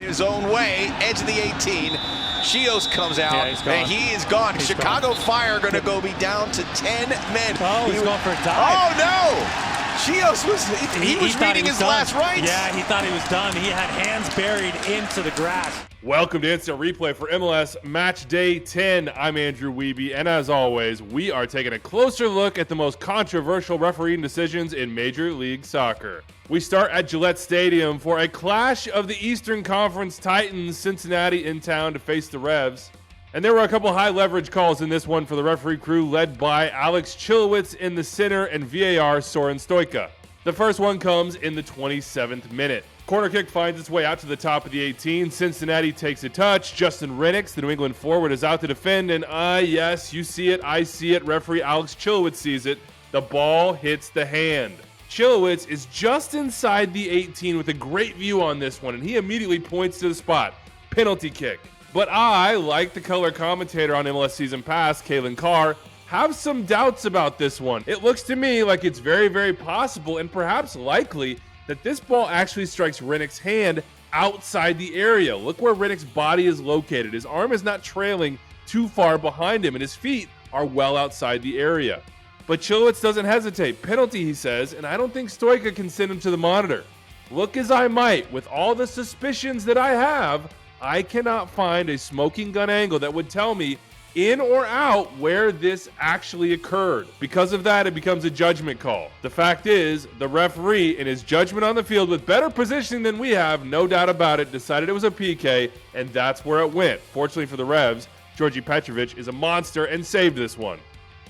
his own way, edge of the 18. Chios comes out, and he is gone. Chicago Fire going to go be down to 10 men. Oh, he's going for a dive. Oh, no! Chios he was reading his last rites. Yeah, he thought he was done. He had hands buried into the grass. Welcome to Instant Replay for MLS Match Day 10. I'm Andrew Wiebe, and as always, we are taking a closer look at the most controversial refereeing decisions in Major League Soccer. We start at Gillette Stadium for a clash of the Eastern Conference Titans, Cincinnati in town to face the Revs. And there were a couple high leverage calls in this one for the referee crew led by Alex Chilowitz in the center and VAR Soren Stojka. The first one comes in the 27th minute. Corner kick finds its way out to the top of the 18. Cincinnati takes a touch. Justin Rennicks, the New England forward, is out to defend. And yes, you see it, I see it. Referee Alex Chilowitz sees it. The ball hits the hand. Chilowitz is just inside the 18 with a great view on this one, and he immediately points to the spot. Penalty kick. But I, like the color commentator on MLS Season Pass, Kalen Carr, have some doubts about this one. It looks to me like it's very, very possible and perhaps likely that this ball actually strikes Rennick's hand outside the area. Look where Rennick's body is located. His arm is not trailing too far behind him, and his feet are well outside the area. But Chilowitz doesn't hesitate. Penalty, he says, and I don't think Stojka can send him to the monitor. Look as I might, with all the suspicions that I have, I cannot find a smoking gun angle that would tell me in or out where this actually occurred. Because of that, it becomes a judgment call. The fact is, the referee, in his judgment on the field with better positioning than we have, no doubt about it, decided it was a PK, and that's where it went. Fortunately for the Revs, Georgi Petrovic is a monster and saved this one.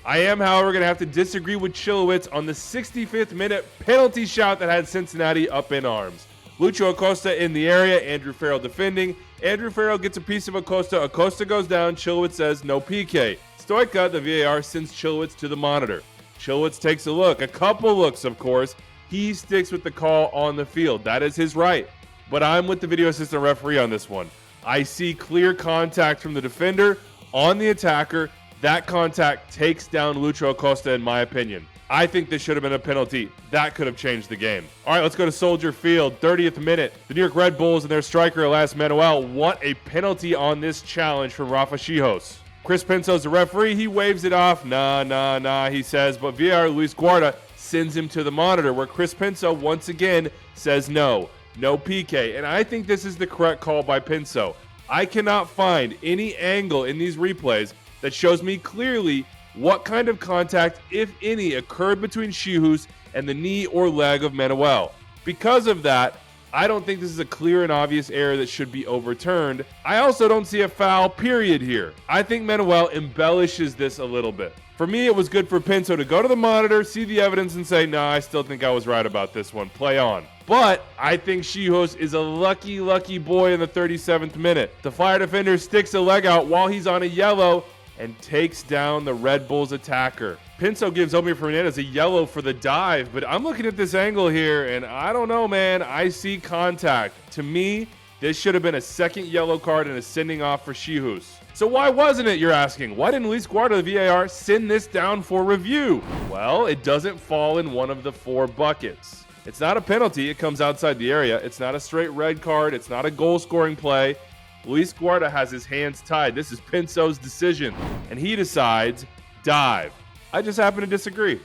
I am, however, going to have to disagree with Chilowitz on the 65th minute penalty shot that had Cincinnati up in arms. Lucho Acosta in the area, Andrew Farrell defending. Andrew Farrell gets a piece of Acosta. Acosta goes down. Chilowitz says no PK. Stojka, the VAR, sends Chilowitz to the monitor. Chilowitz takes a look. A couple looks, of course. He sticks with the call on the field. That is his right. But I'm with the video assistant referee on this one. I see clear contact from the defender on the attacker. That contact takes down Lucho Acosta, in my opinion. I think this should have been a penalty. That could have changed the game. All right, let's go to Soldier Field. 30th minute. The New York Red Bulls and their striker, Elias Manuel, want a penalty on this challenge from Rafa Chijos. Chris Pinso's the referee. He waves it off. Nah, he says. But VAR Luis Guarda sends him to the monitor, where Chris Pinso once again says no PK. And I think this is the correct call by Pinso. I cannot find any angle in these replays that shows me clearly what kind of contact, if any, occurred between Chijos and the knee or leg of Manuel. Because of that, I don't think this is a clear and obvious error that should be overturned. I also don't see a foul, period, here. I think Manuel embellishes this a little bit. For me, it was good for Pinso to go to the monitor, see the evidence, and say, nah, I still think I was right about this one. Play on. But I think Chijos is a lucky boy in the 37th minute. The Fire defender sticks a leg out while he's on a yellow and takes down the Red Bulls attacker. Pinso gives Omir Fernandez a yellow for the dive, but I'm looking at this angle here, and I don't know, man. I see contact. To me, this should have been a second yellow card and a sending off for Chijos. So why wasn't it, you're asking? Why didn't Luis Guarda, the VAR, send this down for review? Well, it doesn't fall in one of the four buckets. It's not a penalty. It comes outside the area. It's not a straight red card. It's not a goal-scoring play. Luis Guarda has his hands tied. This is Pinso's decision, and he decides dive. I just happen to disagree.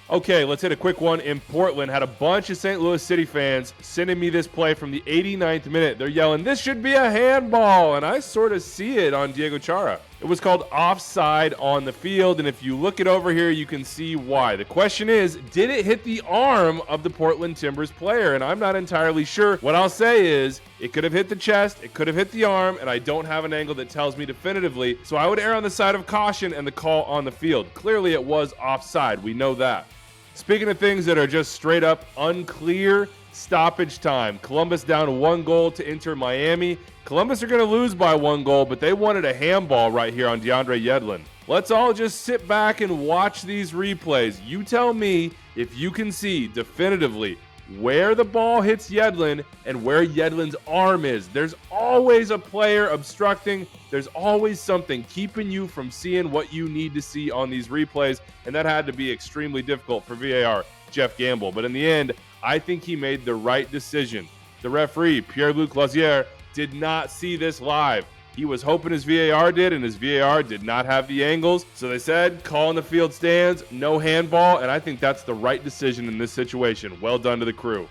Okay, let's hit a quick one in Portland. Had a bunch of St. Louis City fans sending me this play from the 89th minute. They're yelling, this should be a handball, and I sort of see it on Diego Chara. It was called offside on the field, and if you look it over here, you can see why. The question is, did it hit the arm of the Portland Timbers player? And I'm not entirely sure. What I'll say is, it could have hit the chest, it could have hit the arm, and I don't have an angle that tells me definitively, so I would err on the side of caution and the call on the field. Clearly, it was offside. We know that. Speaking of things that are just straight up unclear, stoppage time. Columbus down 1-0 to Inter Miami. Columbus are going to lose by 1 goal, but they wanted a handball right here on DeAndre Yedlin. Let's all just sit back and watch these replays. You tell me if you can see definitively where the ball hits Yedlin and where Yedlin's arm is. There's always a player obstructing. There's always something keeping you from seeing what you need to see on these replays, and that had to be extremely difficult for VAR Jeff Gamble. But in the end, I think he made the right decision. The referee, Pierre-Luc Lazier, did not see this live. He was hoping his VAR did, and his VAR did not have the angles. So they said, call in the field stands, no handball, and I think that's the right decision in this situation. Well done to the crew.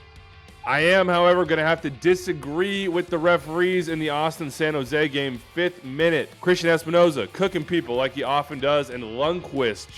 I am, however, going to have to disagree with the referees in the Austin-San Jose game. 5th minute. Christian Espinoza cooking people like he often does, and Lundqvist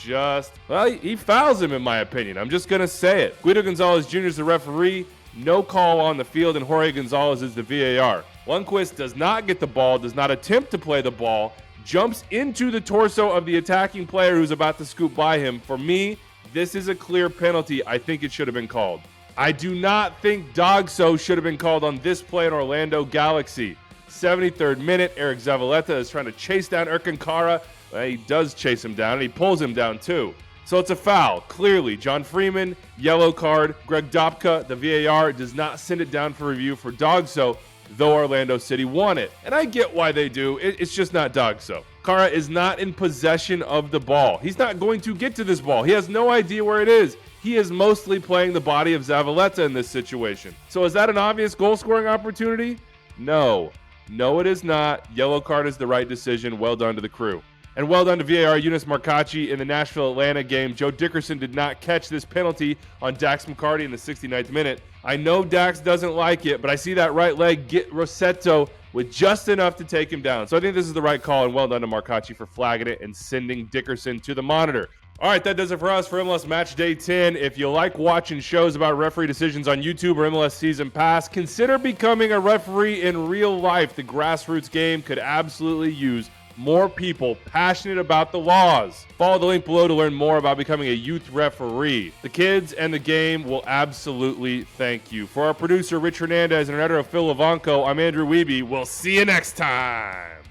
he fouls him in my opinion. I'm just going to say it. Guido Gonzalez Jr. is the referee. No call on the field, and Jorge Gonzalez is the VAR. Lundqvist does not get the ball, does not attempt to play the ball, jumps into the torso of the attacking player who's about to scoop by him. For me, this is a clear penalty. I think it should have been called. I do not think Dogso should have been called on this play in Orlando Galaxy. 73rd minute, Eric Zavaleta is trying to chase down Erkin Kara. He does chase him down, and he pulls him down too. So it's a foul, clearly. John Freeman, yellow card. Greg Dopka, the VAR, does not send it down for review for Dogso, though Orlando City won it. And I get why they do. It's just not Dogso. Kara is not in possession of the ball. He's not going to get to this ball. He has no idea where it is. He is mostly playing the body of Zavaleta in this situation. So is that an obvious goal-scoring opportunity? No. No, it is not. Yellow card is the right decision. Well done to the crew. And well done to VAR Eunice Marcacci in the Nashville-Atlanta game. Joe Dickerson did not catch this penalty on Dax McCarty in the 69th minute. I know Dax doesn't like it, but I see that right leg get Rossetto with just enough to take him down. So I think this is the right call, and well done to Marcacci for flagging it and sending Dickerson to the monitor. All right, that does it for us for MLS Match Day 10. If you like watching shows about referee decisions on YouTube or MLS Season Pass, consider becoming a referee in real life. The grassroots game could absolutely use more people passionate about the laws. Follow the link below to learn more about becoming a youth referee. The kids and the game will absolutely thank you. For our producer, Rich Hernandez, and our editor, Phil Levanco, I'm Andrew Wiebe. We'll see you next time.